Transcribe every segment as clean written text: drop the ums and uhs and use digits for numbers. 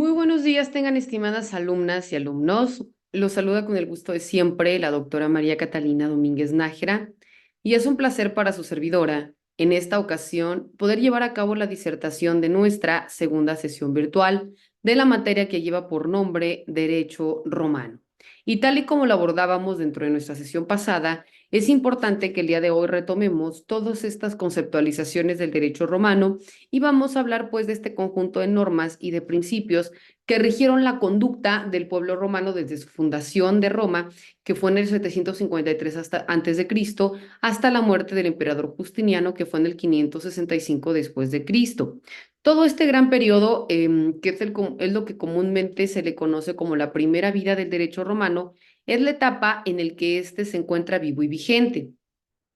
Muy buenos días, tengan estimadas alumnas y alumnos. Los saluda con el gusto de siempre la doctora María Catalina Domínguez Nájera y es un placer para su servidora, en esta ocasión, poder llevar a cabo la disertación de nuestra segunda sesión virtual de la materia que lleva por nombre Derecho Romano. Y tal y como lo abordábamos dentro de nuestra sesión pasada, es importante que el día de hoy retomemos todas estas conceptualizaciones del derecho romano y vamos a hablar pues de este conjunto de normas y de principios que rigieron la conducta del pueblo romano desde su fundación de Roma, que fue en el 753 hasta, antes de Cristo, hasta la muerte del emperador Justiniano, que fue en el 565 después de Cristo. Todo este gran periodo, que es lo que comúnmente se le conoce como la primera vida del derecho romano, es la etapa en la que éste se encuentra vivo y vigente.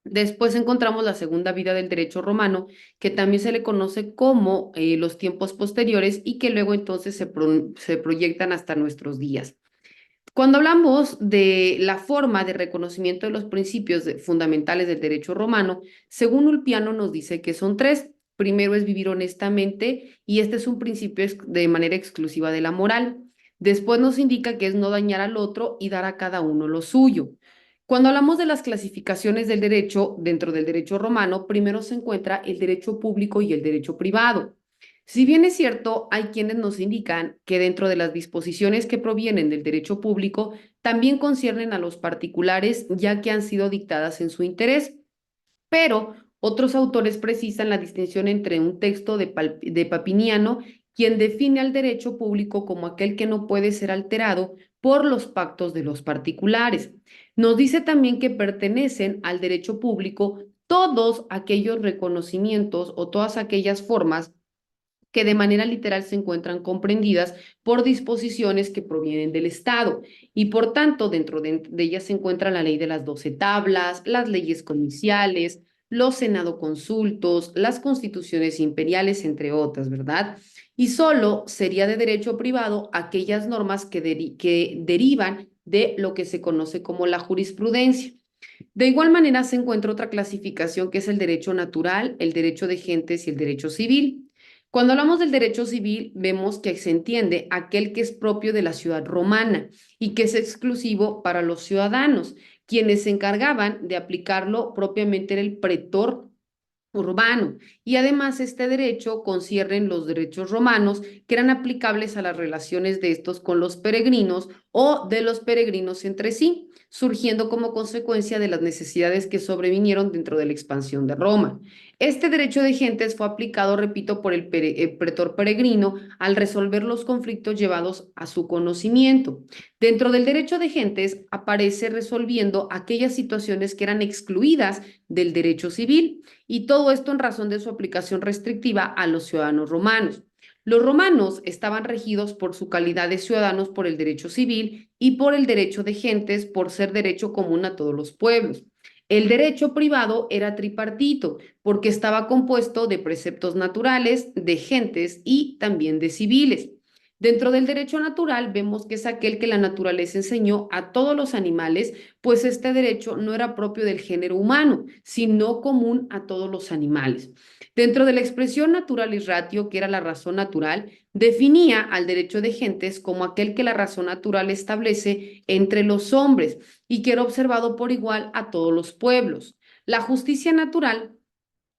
Después encontramos la segunda vida del derecho romano, que también se le conoce como los tiempos posteriores y que luego entonces se proyectan hasta nuestros días. Cuando hablamos de la forma de reconocimiento de los principios fundamentales del derecho romano, según Ulpiano nos dice que son tres. Primero es vivir honestamente y este es un principio de manera exclusiva de la moral. Después nos indica que es no dañar al otro y dar a cada uno lo suyo. Cuando hablamos de las clasificaciones del derecho dentro del derecho romano, primero se encuentra el derecho público y el derecho privado. Si bien es cierto, hay quienes nos indican que dentro de las disposiciones que provienen del derecho público, también conciernen a los particulares, ya que han sido dictadas en su interés, pero otros autores precisan la distinción entre un texto de Papiniano, quien define al derecho público como aquel que no puede ser alterado por los pactos de los particulares. Nos dice también que pertenecen al derecho público todos aquellos reconocimientos o todas aquellas formas que de manera literal se encuentran comprendidas por disposiciones que provienen del Estado. Y por tanto, dentro de ellas se encuentra la ley de las 12 tablas, las leyes comiciales, los senado consultos, las constituciones imperiales, entre otras, ¿verdad? Y solo sería de derecho privado aquellas normas que derivan de lo que se conoce como la jurisprudencia. De igual manera se encuentra otra clasificación que es el derecho natural, el derecho de gentes y el derecho civil. Cuando hablamos del derecho civil, vemos que se entiende aquel que es propio de la ciudad romana y que es exclusivo para los ciudadanos. Quienes se encargaban de aplicarlo propiamente era el pretor urbano. Y además este derecho concierne los derechos romanos que eran aplicables a las relaciones de estos con los peregrinos o de los peregrinos entre sí, surgiendo como consecuencia de las necesidades que sobrevinieron dentro de la expansión de Roma. Este derecho de gentes fue aplicado, repito, por el pretor peregrino al resolver los conflictos llevados a su conocimiento. Dentro del derecho de gentes aparece resolviendo aquellas situaciones que eran excluidas del derecho civil y todo esto en razón de su aplicación restrictiva a los ciudadanos romanos. Los romanos estaban regidos por su calidad de ciudadanos por el derecho civil y por el derecho de gentes por ser derecho común a todos los pueblos. El derecho privado era tripartito porque estaba compuesto de preceptos naturales, de gentes y también de civiles. Dentro del derecho natural vemos que es aquel que la naturaleza enseñó a todos los animales, pues este derecho no era propio del género humano, sino común a todos los animales. Dentro de la expresión naturalis ratio, que era la razón natural, definía al derecho de gentes como aquel que la razón natural establece entre los hombres y que era observado por igual a todos los pueblos. La justicia natural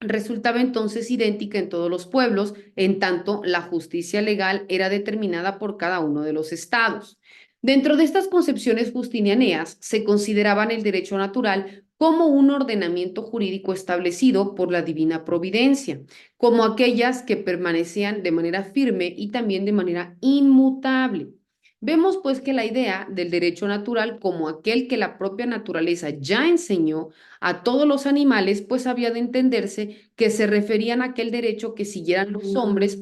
resultaba entonces idéntica en todos los pueblos, en tanto la justicia legal era determinada por cada uno de los estados. Dentro de estas concepciones justinianeas se consideraban el derecho natural como un ordenamiento jurídico establecido por la divina providencia, como aquellas que permanecían de manera firme y también de manera inmutable. Vemos pues que la idea del derecho natural como aquel que la propia naturaleza ya enseñó a todos los animales, pues había de entenderse que se referían a aquel derecho que siguieran los hombres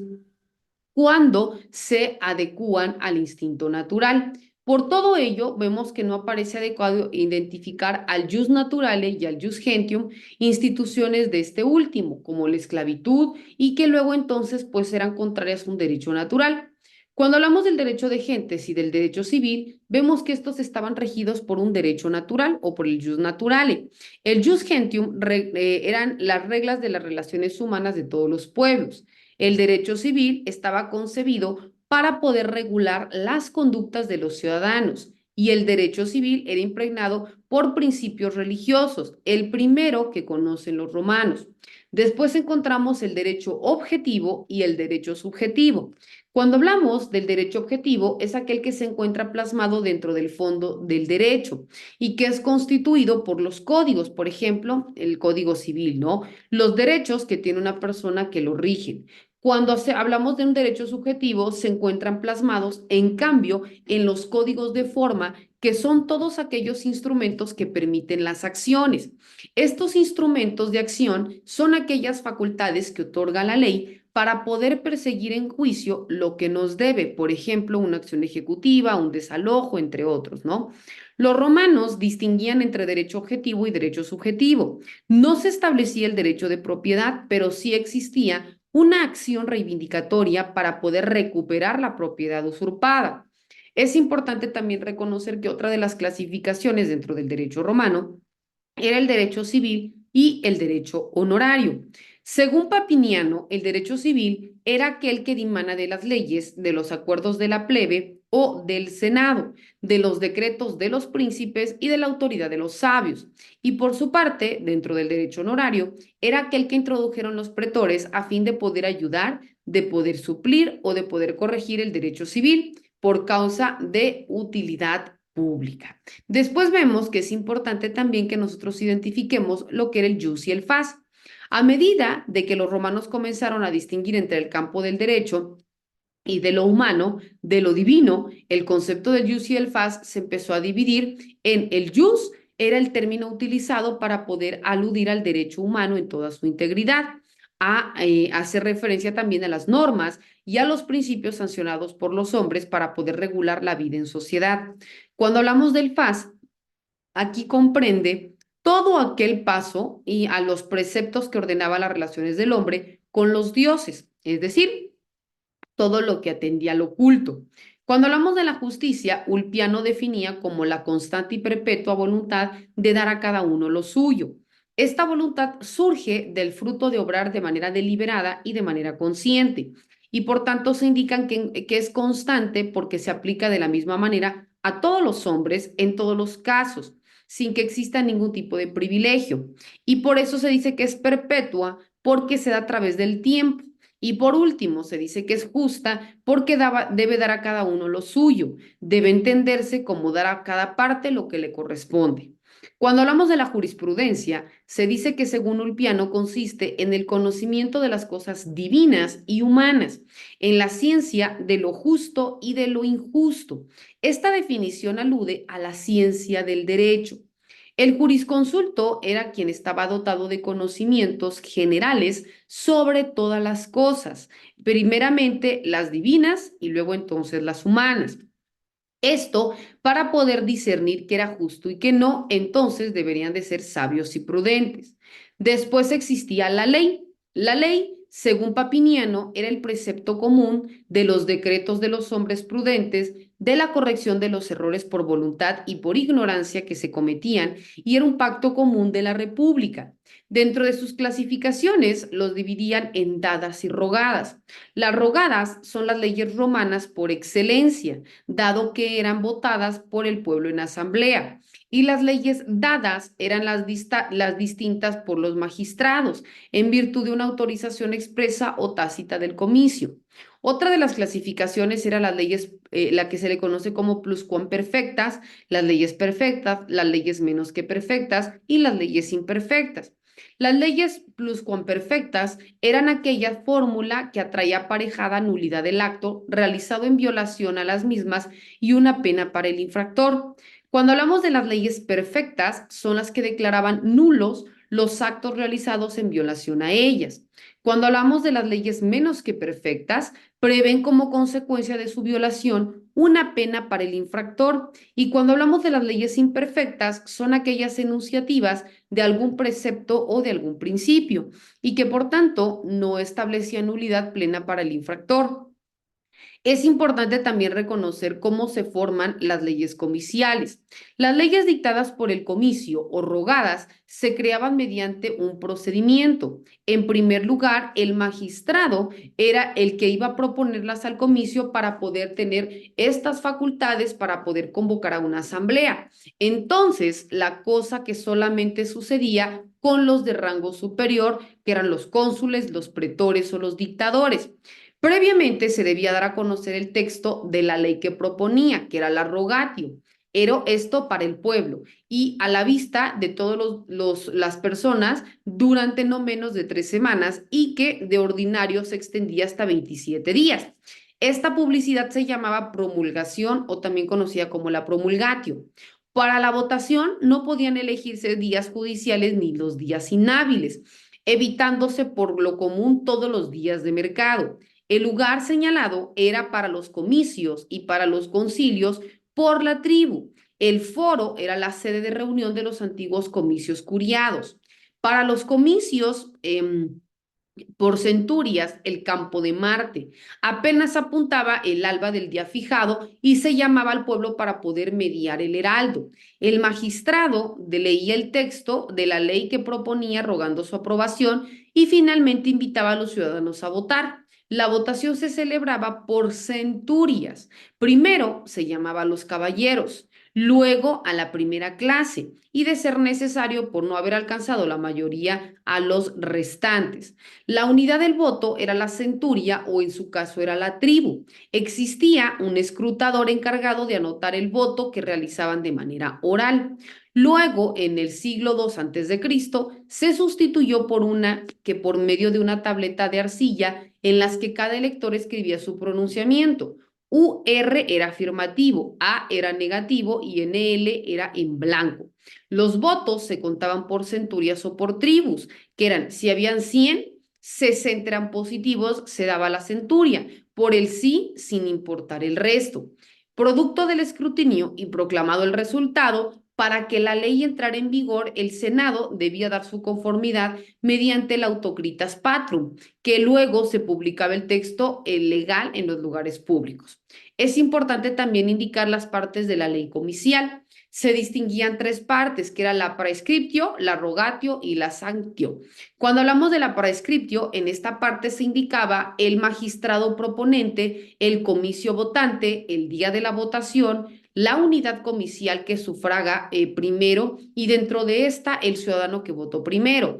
cuando se adecúan al instinto natural. Por todo ello, vemos que no aparece adecuado identificar al jus naturale y al jus gentium, instituciones de este último, como la esclavitud, y que luego entonces pues eran contrarias a un derecho natural. Cuando hablamos del derecho de gentes y del derecho civil, vemos que estos estaban regidos por un derecho natural o por el jus naturale. El jus gentium eran las reglas de las relaciones humanas de todos los pueblos. El derecho civil estaba concebido para poder regular las conductas de los ciudadanos. Y el derecho civil era impregnado por principios religiosos, el primero que conocen los romanos. Después encontramos el derecho objetivo y el derecho subjetivo. Cuando hablamos del derecho objetivo, es aquel que se encuentra plasmado dentro del fondo del derecho y que es constituido por los códigos, por ejemplo, el Código Civil, ¿no? Los derechos que tiene una persona que lo rigen. Cuando hablamos de un derecho subjetivo, se encuentran plasmados, en cambio, en los códigos de forma, que son todos aquellos instrumentos que permiten las acciones. Estos instrumentos de acción son aquellas facultades que otorga la ley para poder perseguir en juicio lo que nos debe, por ejemplo, una acción ejecutiva, un desalojo, entre otros, ¿no? Los romanos distinguían entre derecho objetivo y derecho subjetivo. No se establecía el derecho de propiedad, pero sí existía una acción reivindicatoria para poder recuperar la propiedad usurpada. Es importante también reconocer que otra de las clasificaciones dentro del derecho romano era el derecho civil y el derecho honorario. Según Papiniano, el derecho civil era aquel que dimana de las leyes, de los acuerdos de la plebe o del Senado, de los decretos de los príncipes y de la autoridad de los sabios. Y por su parte, dentro del derecho honorario, era aquel que introdujeron los pretores a fin de poder ayudar, de poder suplir o de poder corregir el derecho civil por causa de utilidad pública. Después vemos que es importante también que nosotros identifiquemos lo que era el jus y el fas. A medida de que los romanos comenzaron a distinguir entre el campo del derecho y de lo humano, de lo divino, el concepto del jus y el fas se empezó a dividir en el jus, era el término utilizado para poder aludir al derecho humano en toda su integridad, a hacer referencia también a las normas y a los principios sancionados por los hombres para poder regular la vida en sociedad. Cuando hablamos del fas, aquí comprende todo aquel paso y a los preceptos que ordenaba las relaciones del hombre con los dioses, es decir, todo lo que atendía al oculto. Cuando hablamos de la justicia, Ulpiano definía como la constante y perpetua voluntad de dar a cada uno lo suyo. Esta voluntad surge del fruto de obrar de manera deliberada y de manera consciente, y por tanto se indican que es constante porque se aplica de la misma manera a todos los hombres en todos los casos, sin que exista ningún tipo de privilegio. Y por eso se dice que es perpetua porque se da a través del tiempo. Y por último, se dice que es justa porque debe dar a cada uno lo suyo, debe entenderse como dar a cada parte lo que le corresponde. Cuando hablamos de la jurisprudencia, se dice que según Ulpiano consiste en el conocimiento de las cosas divinas y humanas, en la ciencia de lo justo y de lo injusto. Esta definición alude a la ciencia del derecho. El jurisconsulto era quien estaba dotado de conocimientos generales sobre todas las cosas, primeramente las divinas y luego entonces las humanas. Esto para poder discernir qué era justo y qué no, entonces deberían de ser sabios y prudentes. Después existía la ley. La ley, según Papiniano, era el precepto común de los decretos de los hombres prudentes, de la corrección de los errores por voluntad y por ignorancia que se cometían, y era un pacto común de la República. Dentro de sus clasificaciones los dividían en dadas y rogadas. Las rogadas son las leyes romanas por excelencia, dado que eran votadas por el pueblo en asamblea. Y las leyes dadas eran las distintas por los magistrados, en virtud de una autorización expresa o tácita del comicio. Otra de las clasificaciones era las leyes, la que se le conoce como pluscuamperfectas, las leyes perfectas, las leyes menos que perfectas y las leyes imperfectas. Las leyes pluscuamperfectas eran aquella fórmula que atraía aparejada nulidad del acto realizado en violación a las mismas y una pena para el infractor. Cuando hablamos de las leyes perfectas, son las que declaraban nulos los actos realizados en violación a ellas. Cuando hablamos de las leyes menos que perfectas, prevén como consecuencia de su violación una pena para el infractor. Y cuando hablamos de las leyes imperfectas, son aquellas enunciativas de algún precepto o de algún principio y que por tanto no establecían nulidad plena para el infractor. Es importante también reconocer cómo se forman las leyes comiciales. Las leyes dictadas por el comicio o rogadas se creaban mediante un procedimiento. En primer lugar, el magistrado era el que iba a proponerlas al comicio para poder tener estas facultades para poder convocar a una asamblea. Entonces, la cosa que solamente sucedía con los de rango superior, que eran los cónsules, los pretores o los dictadores. Previamente se debía dar a conocer el texto de la ley que proponía, que era la rogatio. Era esto para el pueblo y a la vista de todas las personas durante no menos de 3 semanas y que de ordinario se extendía hasta 27 días. Esta publicidad se llamaba promulgación o también conocida como la promulgatio. Para la votación no podían elegirse días judiciales ni los días inhábiles, evitándose por lo común todos los días de mercado. El lugar señalado era para los comicios y para los concilios por la tribu. El foro era la sede de reunión de los antiguos comicios curiados. Para los comicios por centurias, el campo de Marte. Apenas apuntaba el alba del día fijado y se llamaba al pueblo para poder mediar el heraldo. El magistrado leía el texto de la ley que proponía rogando su aprobación y finalmente invitaba a los ciudadanos a votar. La votación se celebraba por centurias. Primero se llamaba a los caballeros, luego a la primera clase y, de ser necesario, por no haber alcanzado la mayoría, a los restantes. La unidad del voto era la centuria o en su caso era la tribu. Existía un escrutador encargado de anotar el voto que realizaban de manera oral. Luego, en el siglo II antes de Cristo, se sustituyó por una que por medio de una tableta de arcilla en las que cada elector escribía su pronunciamiento. UR era afirmativo, A era negativo y NL era en blanco. Los votos se contaban por centurias o por tribus, que eran, si habían 100, 60 eran positivos, se daba la centuria, por el sí sin importar el resto. Producto del escrutinio y proclamado el resultado, para que la ley entrara en vigor, el Senado debía dar su conformidad mediante el autocritas patrum, que luego se publicaba el texto legal en los lugares públicos. Es importante también indicar las partes de la ley comicial. Se distinguían 3 partes, que era la praescriptio, la rogatio y la sanctio. Cuando hablamos de la praescriptio, en esta parte se indicaba el magistrado proponente, el comicio votante, el día de la votación, la unidad comicial que sufraga primero y dentro de esta el ciudadano que votó primero.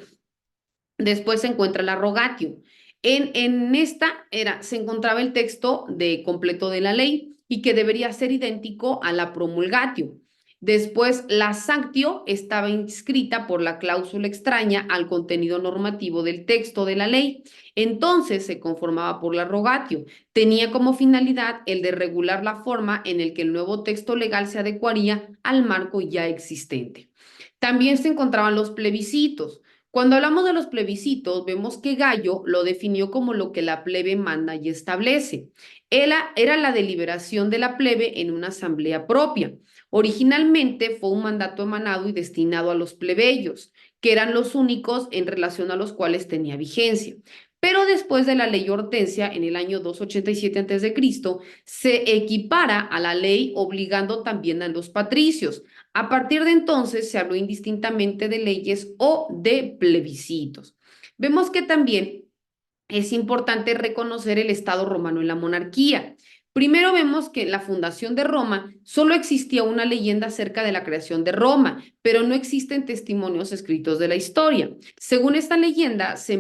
Después se encuentra la rogatio. En esta se encontraba el texto de completo de la ley y que debería ser idéntico a la promulgatio. Después, la sanctio estaba inscrita por la cláusula extraña al contenido normativo del texto de la ley. Entonces se conformaba por la rogatio. Tenía como finalidad el de regular la forma en el que el nuevo texto legal se adecuaría al marco ya existente. También se encontraban los plebiscitos. Cuando hablamos de los plebiscitos, vemos que Gallo lo definió como lo que la plebe manda y establece. Era la deliberación de la plebe en una asamblea propia. Originalmente fue un mandato emanado y destinado a los plebeyos, que eran los únicos en relación a los cuales tenía vigencia. Pero después de la ley Hortensia, en el año 287 a.C., se equipara a la ley obligando también a los patricios. A partir de entonces se habló indistintamente de leyes o de plebiscitos. Vemos que también es importante reconocer el Estado romano en la monarquía. Primero vemos que en la fundación de Roma solo existía una leyenda acerca de la creación de Roma, pero no existen testimonios escritos de la historia. Según esta leyenda, se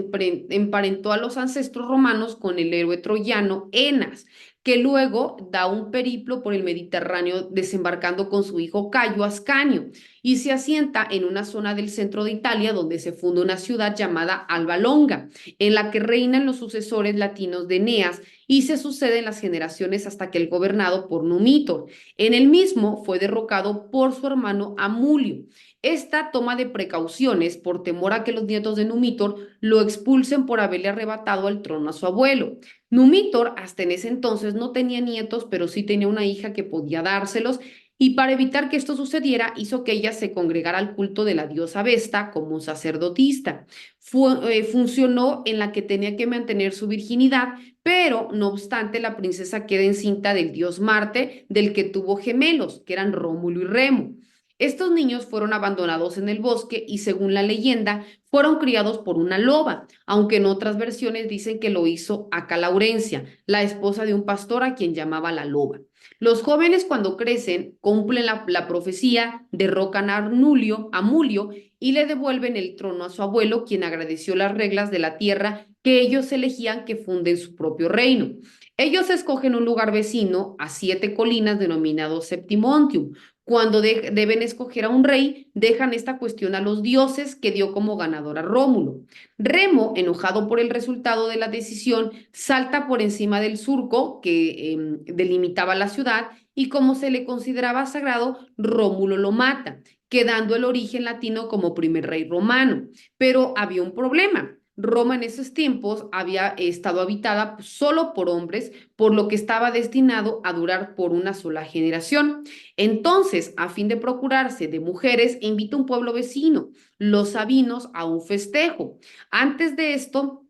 emparentó a los ancestros romanos con el héroe troyano Enas, que luego da un periplo por el Mediterráneo desembarcando con su hijo Cayo Ascanio y se asienta en una zona del centro de Italia donde se funda una ciudad llamada Alba Longa, en la que reinan los sucesores latinos de Eneas y se suceden las generaciones hasta que el gobernado por Numitor. En el mismo fue derrocado por su hermano Amulio. Esta toma de precauciones por temor a que los nietos de Numitor lo expulsen por haberle arrebatado el trono a su abuelo. Numitor hasta en ese entonces no tenía nietos, pero sí tenía una hija que podía dárselos y para evitar que esto sucediera hizo que ella se congregara al culto de la diosa Vesta como sacerdotista. Funcionó en la que tenía que mantener su virginidad, pero no obstante la princesa queda encinta del dios Marte, del que tuvo gemelos, que eran Rómulo y Remo. Estos niños fueron abandonados en el bosque y según la leyenda fueron criados por una loba, aunque en otras versiones dicen que lo hizo Aca Laurencia, la esposa de un pastor a quien llamaba la loba. Los jóvenes cuando crecen cumplen la profecía, derrocan a Mulio y le devuelven el trono a su abuelo, quien agradeció las reglas de la tierra que ellos elegían que funden su propio reino. Ellos escogen un lugar vecino a 7 colinas denominado Septimontium. Cuando deben escoger a un rey, dejan esta cuestión a los dioses que dio como ganador a Rómulo. Remo, enojado por el resultado de la decisión, salta por encima del surco que delimitaba la ciudad y como se le consideraba sagrado, Rómulo lo mata, quedando el origen latino como primer rey romano. Pero había un problema. Roma en esos tiempos había estado habitada solo por hombres, por lo que estaba destinado a durar por una sola generación. Entonces, a fin de procurarse de mujeres, invita a un pueblo vecino, los sabinos, a un festejo. Antes de esto,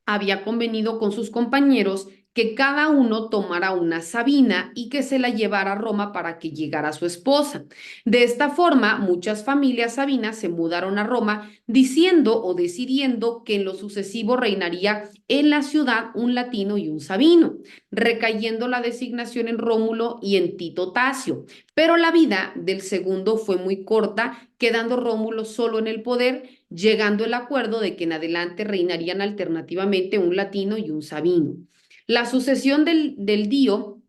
había convenido con sus compañeros que cada uno tomara una sabina y que se la llevara a Roma para que llegara su esposa. De esta forma, muchas familias sabinas se mudaron a Roma diciendo o decidiendo que en lo sucesivo reinaría en la ciudad un latino y un sabino, recayendo la designación en Rómulo y en Tito Tasio. Pero la vida del segundo fue muy corta, quedando Rómulo solo en el poder, llegando el acuerdo de que en adelante reinarían alternativamente un latino y un sabino. La sucesión del Dio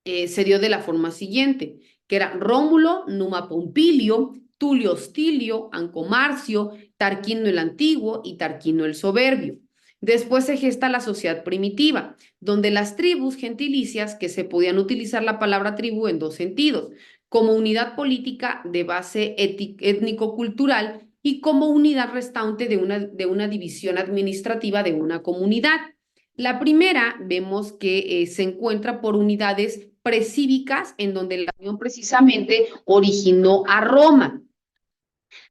se dio de la forma siguiente, que era Rómulo, Numa Pompilio, Tulio Hostilio, Ancomarcio, Tarquino el Antiguo y Tarquino el Soberbio. Después se gesta la sociedad primitiva, donde las tribus gentilicias, que se podían utilizar la palabra tribu en dos sentidos, como unidad política de base étnico-cultural y como unidad restante de una división administrativa de una comunidad. La primera vemos que se encuentra por unidades precívicas en donde la unión precisamente originó a Roma.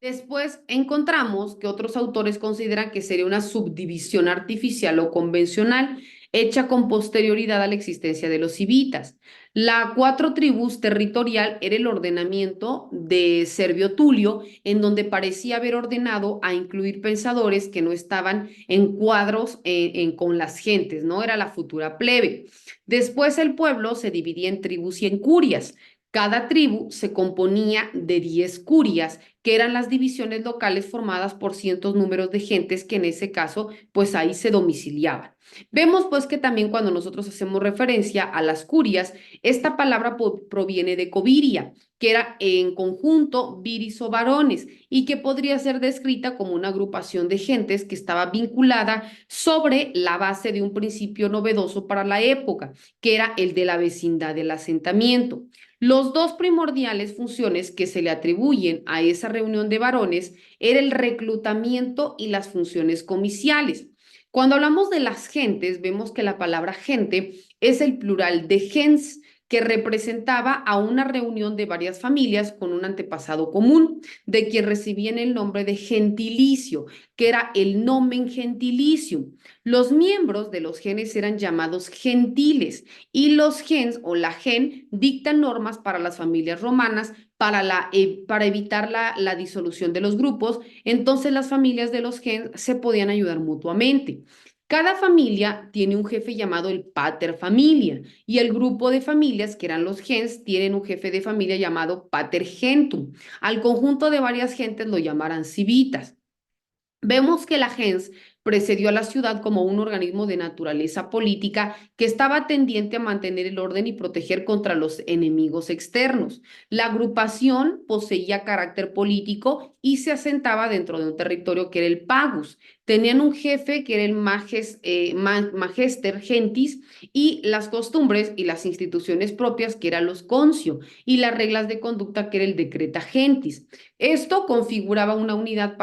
Después encontramos que otros autores consideran que sería una subdivisión artificial o convencional hecha con posterioridad a la existencia de los civitas. La cuatro tribus territorial era el ordenamiento de Servio Tulio, en donde parecía haber ordenado a incluir pensadores que no estaban en cuadros con las gentes, ¿no? Era la futura plebe. Después el pueblo se dividía en tribus y en curias. Cada tribu se componía de 10 curias, que eran las divisiones locales formadas por cientos números de gentes que en ese caso, pues ahí se domiciliaban. Vemos pues que también cuando nosotros hacemos referencia a las curias, esta palabra proviene de coviria, que era en conjunto viris o varones y que podría ser descrita como una agrupación de gentes que estaba vinculada sobre la base de un principio novedoso para la época, que era el de la vecindad del asentamiento. Los dos primordiales funciones que se le atribuyen a esa reunión de varones era el reclutamiento y las funciones comiciales. Cuando hablamos de las gentes, vemos que la palabra gente es el plural de gens, que representaba a una reunión de varias familias con un antepasado común, de quien recibían el nombre de gentilicio, que era el nomen gentilicium. Los miembros de los genes eran llamados gentiles y los gens o la gen dictan normas para las familias romanas para evitar la disolución de los grupos. Entonces las familias de los gens se podían ayudar mutuamente. Cada familia tiene un jefe llamado el pater familia y el grupo de familias, que eran los gens, tienen un jefe de familia llamado pater gentum. Al conjunto de varias gentes lo llamarán civitas. Vemos que la gens precedió a la ciudad como un organismo de naturaleza política que estaba tendiente a mantener el orden y proteger contra los enemigos externos. La agrupación poseía carácter político y se asentaba dentro de un territorio que era el pagus. Tenían un jefe que era el magister gentis y las costumbres y las instituciones propias que eran los concio y las reglas de conducta que era el decreta gentis. Esto configuraba una unidad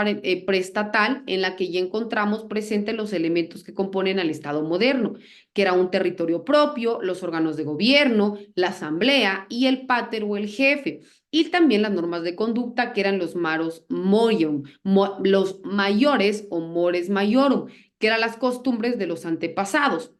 preestatal en la que ya encontramos presentes los elementos que componen al Estado moderno, que era un territorio propio, los órganos de gobierno, la asamblea y el pater o el jefe, y también las normas de conducta, que eran los maros morium, los mayores o mores maiorum, que eran las costumbres de los antepasados.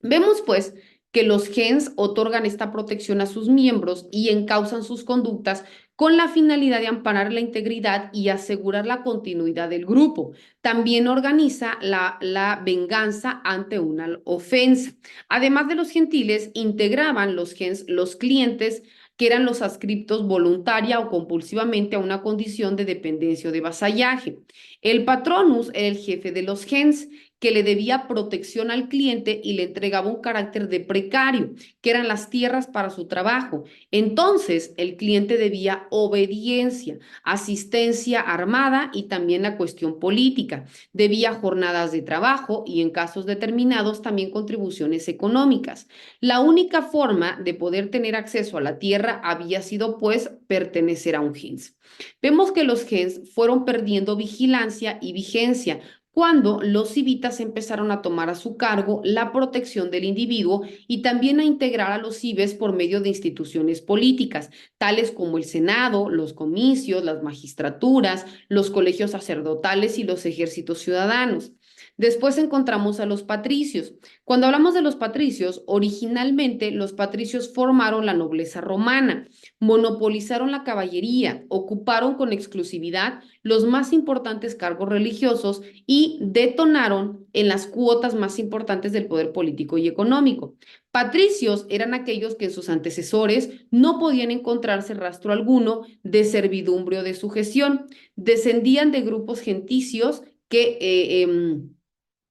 Vemos pues que los gens otorgan esta protección a sus miembros y encausan sus conductas con la finalidad de amparar la integridad y asegurar la continuidad del grupo. También organiza la venganza ante una ofensa. Además de los gentiles, integraban los gens los clientes que eran los adscriptos voluntaria o compulsivamente a una condición de dependencia o de vasallaje. El patronus era el jefe de los gens, que le debía protección al cliente y le entregaba un carácter de precario, que eran las tierras para su trabajo. Entonces, el cliente debía obediencia, asistencia armada y también la cuestión política. Debía jornadas de trabajo y en casos determinados también contribuciones económicas. La única forma de poder tener acceso a la tierra había sido pues pertenecer a un gens. Vemos que los gens fueron perdiendo vigilancia y vigencia cuando los civitas empezaron a tomar a su cargo la protección del individuo y también a integrar a los cibes por medio de instituciones políticas, tales como el Senado, los comicios, las magistraturas, los colegios sacerdotales y los ejércitos ciudadanos. Después encontramos a los patricios. Cuando hablamos de los patricios, originalmente los patricios formaron la nobleza romana, monopolizaron la caballería, ocuparon con exclusividad los más importantes cargos religiosos y detonaron en las cuotas más importantes del poder político y económico. Patricios eran aquellos que en sus antecesores no podían encontrarse rastro alguno de servidumbre o de sujeción. Descendían de grupos genticios que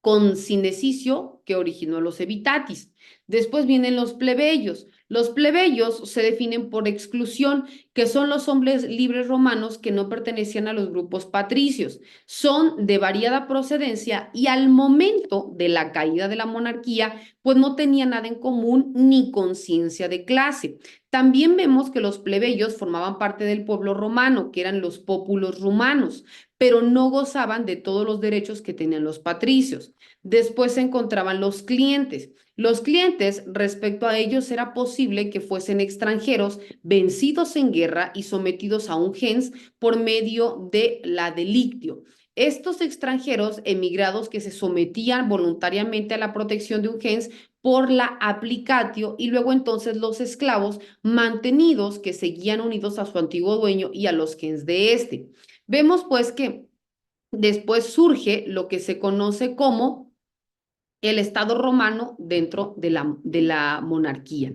con cinesicio que originó los evitatis. Después vienen los plebeyos. Los plebeyos se definen por exclusión, que son los hombres libres romanos que no pertenecían a los grupos patricios. Son de variada procedencia y al momento de la caída de la monarquía, pues no tenían nada en común ni conciencia de clase. También vemos que los plebeyos formaban parte del pueblo romano, que eran los populos romanos, pero no gozaban de todos los derechos que tenían los patricios. Después se encontraban los clientes. Los clientes, respecto a ellos, era posible que fuesen extranjeros vencidos en guerra y sometidos a un gens por medio de la delictio. Estos extranjeros emigrados que se sometían voluntariamente a la protección de un gens por la applicatio y luego entonces los esclavos mantenidos que seguían unidos a su antiguo dueño y a los gens de este. Vemos pues que después surge lo que se conoce como el Estado romano dentro de la monarquía.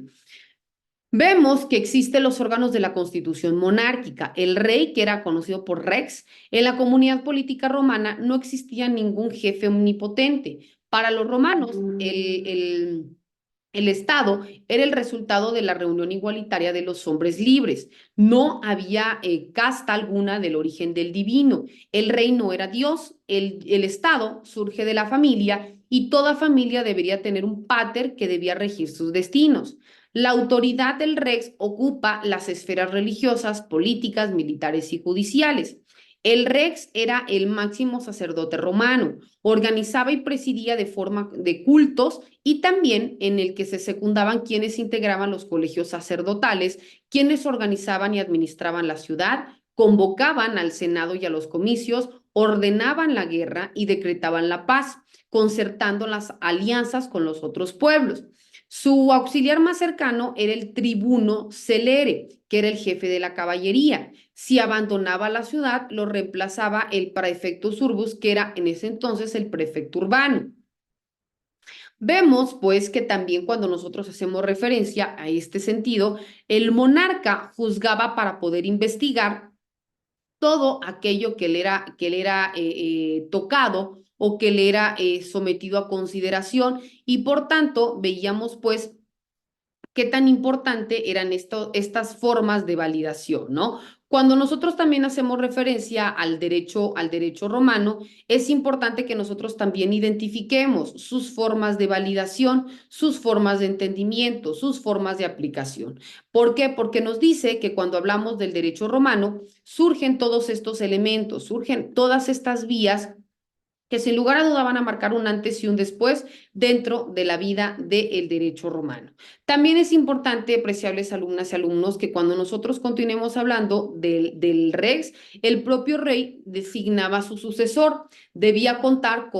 Vemos que existen los órganos de la constitución monárquica. El rey, que era conocido por rex, en la comunidad política romana no existía ningún jefe omnipotente. Para los romanos, el Estado era el resultado de la reunión igualitaria de los hombres libres. No había casta alguna del origen del divino. El rey no era Dios. El Estado surge de la familia y toda familia debería tener un pater que debía regir sus destinos. La autoridad del rex ocupa las esferas religiosas, políticas, militares y judiciales. El rex era el máximo sacerdote romano, organizaba y presidía de forma de cultos y también en el que se secundaban quienes integraban los colegios sacerdotales, quienes organizaban y administraban la ciudad, convocaban al Senado y a los comicios, ordenaban la guerra y decretaban la paz, concertando las alianzas con los otros pueblos. Su auxiliar más cercano era el tribuno Celere, que era el jefe de la caballería. Si abandonaba la ciudad, lo reemplazaba el praefectus urbus, que era en ese entonces el prefecto urbano. Vemos, pues, que también cuando nosotros hacemos referencia a este sentido, el monarca juzgaba para poder investigar todo aquello que le era tocado o que le era sometido a consideración y por tanto veíamos pues qué tan importante eran estas formas de validación, ¿no? Cuando nosotros también hacemos referencia al derecho romano, es importante que nosotros también identifiquemos sus formas de validación, sus formas de entendimiento, sus formas de aplicación. ¿Por qué? Porque nos dice que cuando hablamos del derecho romano, surgen todos estos elementos, surgen todas estas vías que sin lugar a duda van a marcar un antes y un después dentro de la vida del derecho romano. También es importante, apreciables alumnas y alumnos, que cuando nosotros continuemos hablando del rex, el propio rey designaba a su sucesor. Debía contar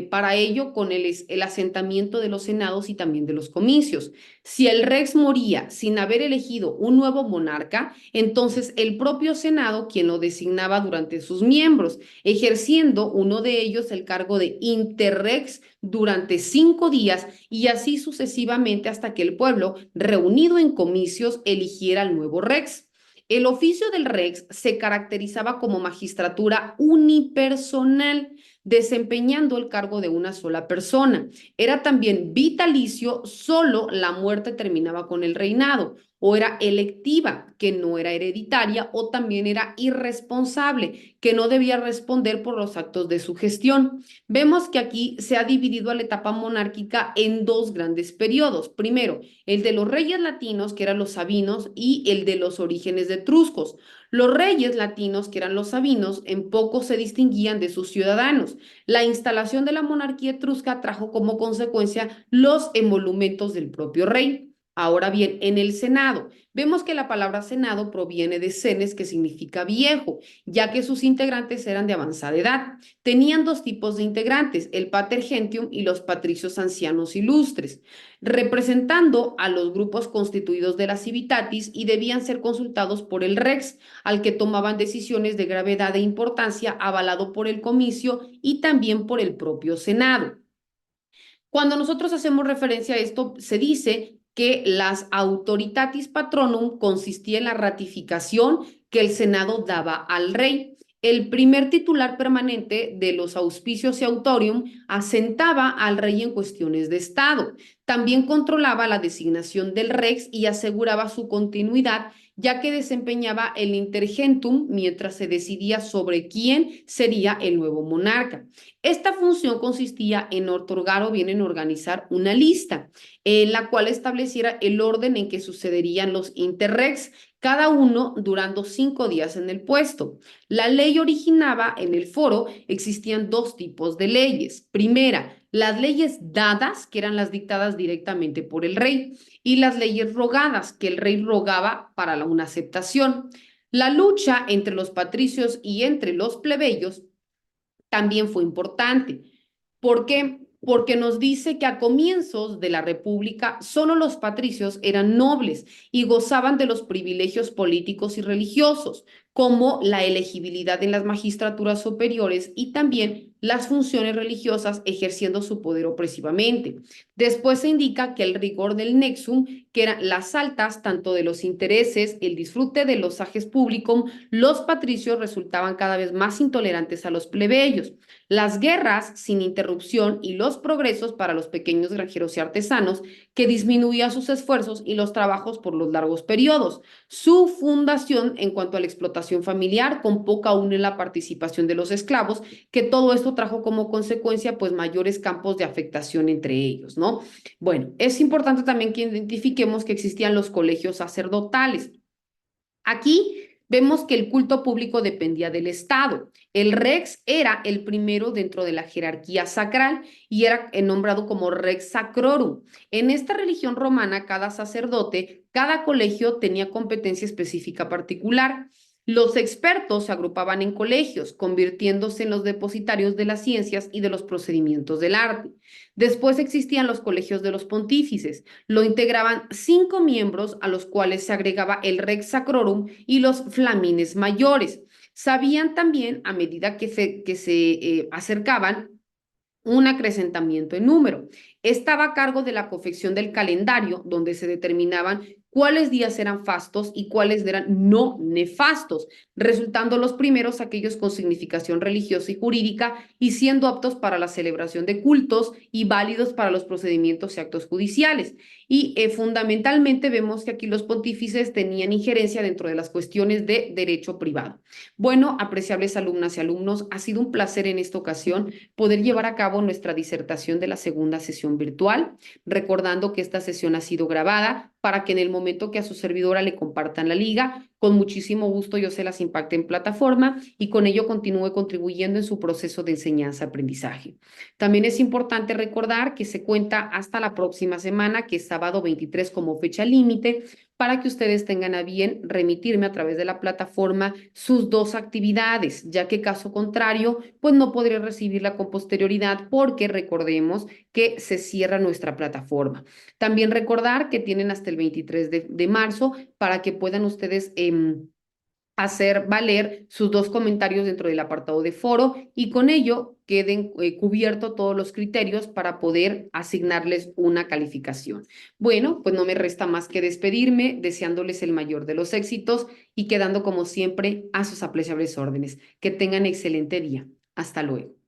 para ello con el asentamiento de los senados y también de los comicios. Si el rex moría sin haber elegido un nuevo monarca, entonces el propio senado quien lo designaba durante sus miembros, ejerciendo uno de ellos el cargo de interrex durante 5 días y así sucesivamente hasta que el pueblo, reunido en comicios, eligiera al nuevo rex. El oficio del rex se caracterizaba como magistratura unipersonal, desempeñando el cargo de una sola persona. Era también vitalicio, solo la muerte terminaba con el reinado, o era electiva, que no era hereditaria, o también era irresponsable, que no debía responder por los actos de su gestión. Vemos que aquí se ha dividido a la etapa monárquica en dos grandes periodos. Primero, el de los reyes latinos, que eran los sabinos, y el de los orígenes etruscos. Los reyes latinos, que eran los sabinos, en poco se distinguían de sus ciudadanos. La instalación de la monarquía etrusca trajo como consecuencia los emolumentos del propio rey. Ahora bien, en el Senado, vemos que la palabra Senado proviene de senes, que significa viejo, ya que sus integrantes eran de avanzada edad. Tenían dos tipos de integrantes, el pater gentium y los patricios ancianos ilustres, representando a los grupos constituidos de la civitatis y debían ser consultados por el rex, al que tomaban decisiones de gravedad e importancia, avalado por el comicio y también por el propio Senado. Cuando nosotros hacemos referencia a esto, se dice que las autoritatis patronum consistía en la ratificación que el Senado daba al rey. El primer titular permanente de los auspicios y autorium asentaba al rey en cuestiones de Estado. También controlaba la designación del rex y aseguraba su continuidad, ya que desempeñaba el intergentum mientras se decidía sobre quién sería el nuevo monarca. Esta función consistía en otorgar o bien en organizar una lista en la cual estableciera el orden en que sucederían los interrex, cada uno durando 5 días en el puesto. La ley originaba en el foro, existían dos tipos de leyes. Primera, las leyes dadas, que eran las dictadas directamente por el rey, y las leyes rogadas, que el rey rogaba para una aceptación. La lucha entre los patricios y entre los plebeyos también fue importante. ¿Por qué? Porque nos dice que a comienzos de la República solo los patricios eran nobles y gozaban de los privilegios políticos y religiosos, como la elegibilidad en las magistraturas superiores y también las funciones religiosas, ejerciendo su poder opresivamente. Después se indica que el rigor del nexum, que eran las altas tanto de los intereses, el disfrute de los ages publicum, los patricios resultaban cada vez más intolerantes a los plebeyos. Las guerras sin interrupción y los progresos para los pequeños granjeros y artesanos, que disminuía sus esfuerzos y los trabajos por los largos periodos. Su fundación en cuanto a la explotación familiar, con poca aún en la participación de los esclavos, que todo esto trajo como consecuencia pues mayores campos de afectación entre ellos, ¿no? Bueno, es importante también que identifiquemos que existían los colegios sacerdotales. Aquí vemos que el culto público dependía del Estado. El rex era el primero dentro de la jerarquía sacral y era nombrado como rex sacrorum. En esta religión romana, cada sacerdote, cada colegio tenía competencia específica particular. Los expertos se agrupaban en colegios, convirtiéndose en los depositarios de las ciencias y de los procedimientos del arte. Después existían los colegios de los pontífices. Lo integraban 5 miembros, a los cuales se agregaba el rex sacrorum y los flamines mayores. Sabían también, a medida que se acercaban, un acrecentamiento en número. Estaba a cargo de la confección del calendario, donde se determinaban cuáles días eran fastos y cuáles eran no nefastos, resultando los primeros aquellos con significación religiosa y jurídica y siendo aptos para la celebración de cultos y válidos para los procedimientos y actos judiciales. Y fundamentalmente vemos que aquí los pontífices tenían injerencia dentro de las cuestiones de derecho privado. Bueno, apreciables alumnas y alumnos, ha sido un placer en esta ocasión poder llevar a cabo nuestra disertación de la segunda sesión virtual, recordando que esta sesión ha sido grabada para que en el momento que a su servidora le compartan la liga, con muchísimo gusto yo se las impacte en plataforma y con ello continúe contribuyendo en su proceso de enseñanza-aprendizaje. También es importante recordar que se cuenta hasta la próxima semana, que es sábado 23 como fecha límite, para que ustedes tengan a bien remitirme a través de la plataforma sus dos actividades, ya que caso contrario, pues no podré recibirla con posterioridad porque recordemos que se cierra nuestra plataforma. También recordar que tienen hasta el 23 de marzo para que puedan ustedes hacer valer sus dos comentarios dentro del apartado de foro y con ello queden cubiertos todos los criterios para poder asignarles una calificación. Bueno, pues no me resta más que despedirme, deseándoles el mayor de los éxitos y quedando como siempre a sus apreciables órdenes. Que tengan excelente día. Hasta luego.